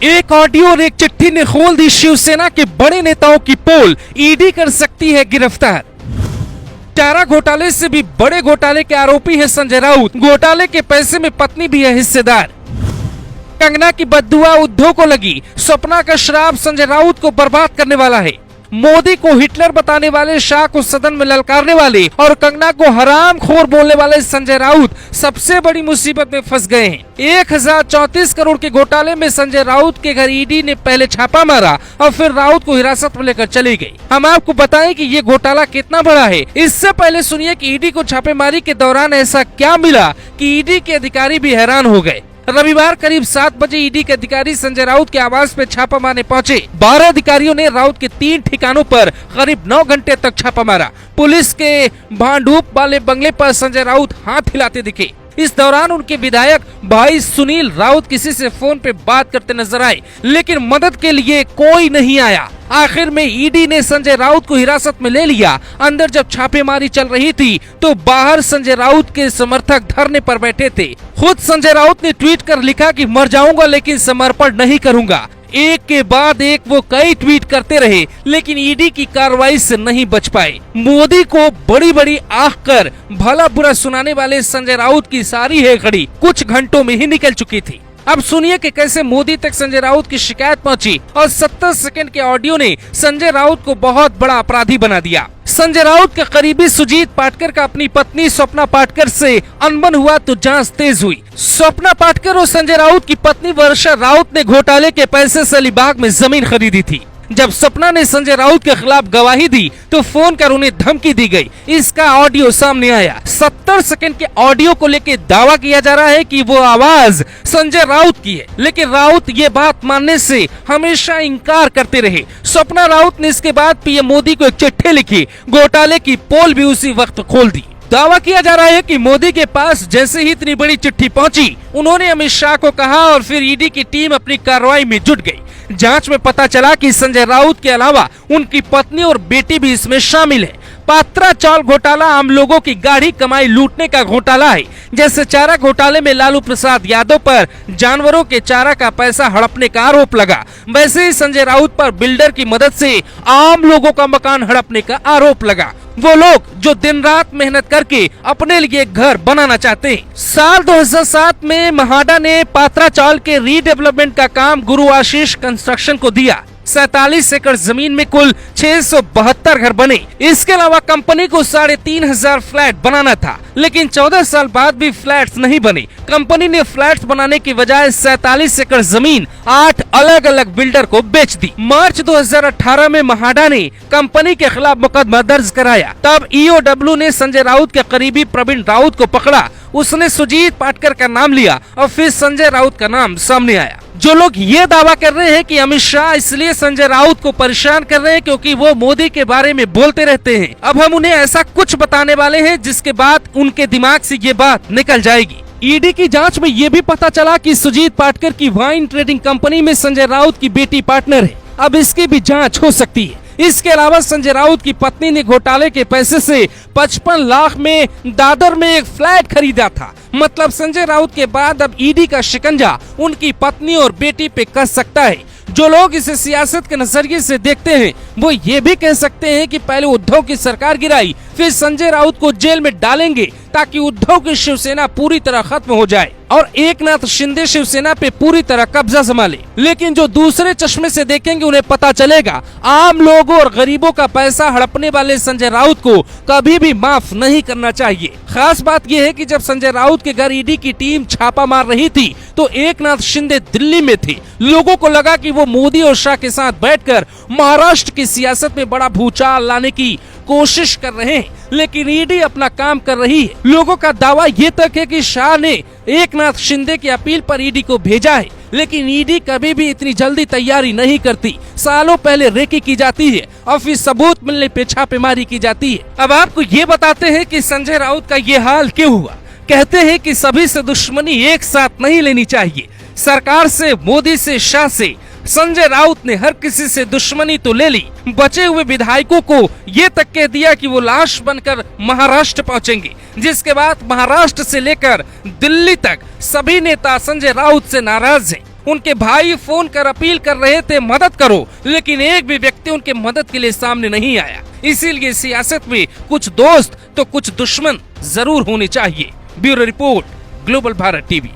एक ऑडियो और एक चिट्ठी ने खोल दी शिवसेना के बड़े नेताओं की पोल। ईडी कर सकती है गिरफ्तार। चारा घोटाले से भी बड़े घोटाले के आरोपी है संजय राउत। घोटाले के पैसे में पत्नी भी है हिस्सेदार। कंगना की बद्दुआ उद्धव को लगी। सपना का श्राप संजय राउत को बर्बाद करने वाला है। मोदी को हिटलर बताने वाले, शाह को सदन में ललकारने वाले और कंगना को हरामखोर बोलने वाले संजय राउत सबसे बड़ी मुसीबत में फंस गए हैं। 1034 करोड़ के घोटाले में संजय राउत के घर ईडी ने पहले छापा मारा और फिर राउत को हिरासत में लेकर चली गई। हम आपको बताएं कि ये घोटाला कितना बड़ा है। इससे पहले सुनिए कि ईडी को छापेमारी के दौरान ऐसा क्या मिला कि ईडी के अधिकारी भी हैरान हो गए। रविवार करीब 7 बजे ईडी के अधिकारी संजय राउत के आवास पे छापा मारने पहुंचे। 12 अधिकारियों ने राउत के 3 ठिकानों पर करीब 9 घंटे तक छापा मारा। पुलिस के भांडूप वाले बंगले पर संजय राउत हाथ हिलाते दिखे। इस दौरान उनके विधायक भाई सुनील राउत किसी से फोन पे बात करते नजर आए, लेकिन मदद के लिए कोई नहीं आया। आखिर में ईडी ने संजय राउत को हिरासत में ले लिया। अंदर जब छापेमारी चल रही थी तो बाहर संजय राउत के समर्थक धरने पर बैठे थे। खुद संजय राउत ने ट्वीट कर लिखा कि मर जाऊंगा लेकिन समर्पण नहीं करूंगा। एक के बाद एक वो कई ट्वीट करते रहे, लेकिन ईडी की कार्रवाई से नहीं बच पाए। मोदी को बड़ी बड़ी आंख कर भला बुरा सुनाने वाले संजय राउत की सारी हेकड़ी कुछ घंटों में ही निकल चुकी थी। अब सुनिए कि कैसे मोदी तक संजय राउत की शिकायत पहुंची और 70 सेकंड के ऑडियो ने संजय राउत को बहुत बड़ा अपराधी बना दिया। संजय राउत के करीबी सुजीत पाटकर का अपनी पत्नी स्वप्ना पाटकर से अनबन हुआ तो जांच तेज हुई। स्वप्ना पाटकर और संजय राउत की पत्नी वर्षा राउत ने घोटाले के पैसे से अलीबाग में जमीन खरीदी थी। जब सपना ने संजय राउत के खिलाफ गवाही दी तो फोन कर उन्हें धमकी दी गई। इसका ऑडियो सामने आया। 70 सेकंड के ऑडियो को लेकर दावा किया जा रहा है कि वो आवाज संजय राउत की है, लेकिन राउत ये बात मानने से हमेशा इनकार करते रहे। सपना राउत ने इसके बाद पीएम मोदी को एक चिट्ठी लिखी। घोटाले की पोल भी उसी वक्त खोल दी। दावा किया जा रहा है कि मोदी के पास जैसे ही इतनी बड़ी चिट्ठी पहुंची, उन्होंने अमित शाह को कहा और फिर ईडी की टीम अपनी कार्रवाई में जुट गई। जांच में पता चला कि संजय राउत के अलावा उनकी पत्नी और बेटी भी इसमें शामिल है। पात्रा चावल घोटाला आम लोगों की गाढ़ी कमाई लूटने का घोटाला है। जैसे चारा घोटाले में लालू प्रसाद यादव पर जानवरों के चारा का पैसा हड़पने का आरोप लगा, वैसे ही संजय राउत पर बिल्डर की मदद से आम लोगों का मकान हड़पने का आरोप लगा। वो लोग जो दिन रात मेहनत करके अपने लिए घर बनाना चाहते हैं। साल 2007 में महाडा ने पात्रा चावल के रीडेवलपमेंट का काम गुरु आशीष कंस्ट्रक्शन को दिया। 47 एकड़ जमीन में कुल 672 घर बने। इसके अलावा कंपनी को 3500 फ्लैट बनाना था, लेकिन 14 साल बाद भी फ्लैट्स नहीं बने। कंपनी ने फ्लैट्स बनाने की बजाय 47 एकड़ जमीन 8 अलग अलग बिल्डर को बेच दी। मार्च 2018 में महाडा ने कंपनी के खिलाफ मुकदमा दर्ज कराया। तब ईओडब्ल्यू ने संजय राउत के करीबी प्रवीण राउत को पकड़ा। उसने सुजीत पाटकर का नाम लिया और फिर संजय राउत का नाम सामने आया। जो लोग ये दावा कर रहे हैं कि अमित शाह इसलिए संजय राउत को परेशान कर रहे हैं क्योंकि वो मोदी के बारे में बोलते रहते हैं, अब हम उन्हें ऐसा कुछ बताने वाले हैं जिसके बाद उनके दिमाग से ये बात निकल जाएगी। ईडी की जांच में ये भी पता चला कि सुजीत पाटकर की वाइन ट्रेडिंग कंपनी में संजय राउत की बेटी पार्टनर है। अब इसकी भी जांच हो सकती है। इसके अलावा संजय राउत की पत्नी ने घोटाले के पैसे से 55 लाख में दादर में एक फ्लैट खरीदा था। मतलब संजय राउत के बाद अब ईडी का शिकंजा उनकी पत्नी और बेटी पे कस सकता है। जो लोग इसे सियासत के नजरिए से देखते हैं वो ये भी कह सकते हैं कि पहले उद्धव की सरकार गिराई, फिर संजय राउत को जेल में डालेंगे ताकि उद्धव की शिवसेना पूरी तरह खत्म हो जाए और एकनाथ शिंदे शिवसेना पे पूरी तरह कब्जा संभाले। लेकिन जो दूसरे चश्मे से देखेंगे उन्हें पता चलेगा आम लोगों और गरीबों का पैसा हड़पने वाले संजय राउत को कभी भी माफ नहीं करना चाहिए। खास बात यह है कि जब संजय राउत के घर ईडी की टीम छापा मार रही थी तो एकनाथ शिंदे दिल्ली में थे। लोगों को लगा कि वो मोदी और शाह के साथ बैठकर महाराष्ट्र की सियासत में बड़ा भूचाल लाने की कोशिश कर रहे हैं, लेकिन ईडी अपना काम कर रही है। लोगों का दावा ये तक है कि शाह ने एकनाथ शिंदे की अपील पर ईडी को भेजा है, लेकिन ईडी कभी भी इतनी जल्दी तैयारी नहीं करती। सालों पहले रेकी की जाती है और फिर सबूत मिलने पे छापेमारी की जाती है। अब आपको ये बताते हैं कि संजय राउत का ये हाल क्यों हुआ। कहते हैं कि सभी से दुश्मनी एक साथ नहीं लेनी चाहिए। सरकार से, मोदी से, शाह से संजय राउत ने हर किसी से दुश्मनी तो ले ली, बचे हुए विधायकों को ये तक कह दिया कि वो लाश बनकर महाराष्ट्र पहुंचेंगे, जिसके बाद महाराष्ट्र से लेकर दिल्ली तक सभी नेता संजय राउत से नाराज हैं। उनके भाई फोन कर अपील कर रहे थे मदद करो, लेकिन एक भी व्यक्ति उनके मदद के लिए सामने नहीं आया। इसीलिए सियासत में कुछ दोस्त तो कुछ दुश्मन जरूर होने चाहिए। Bureau report, global Bharat TV.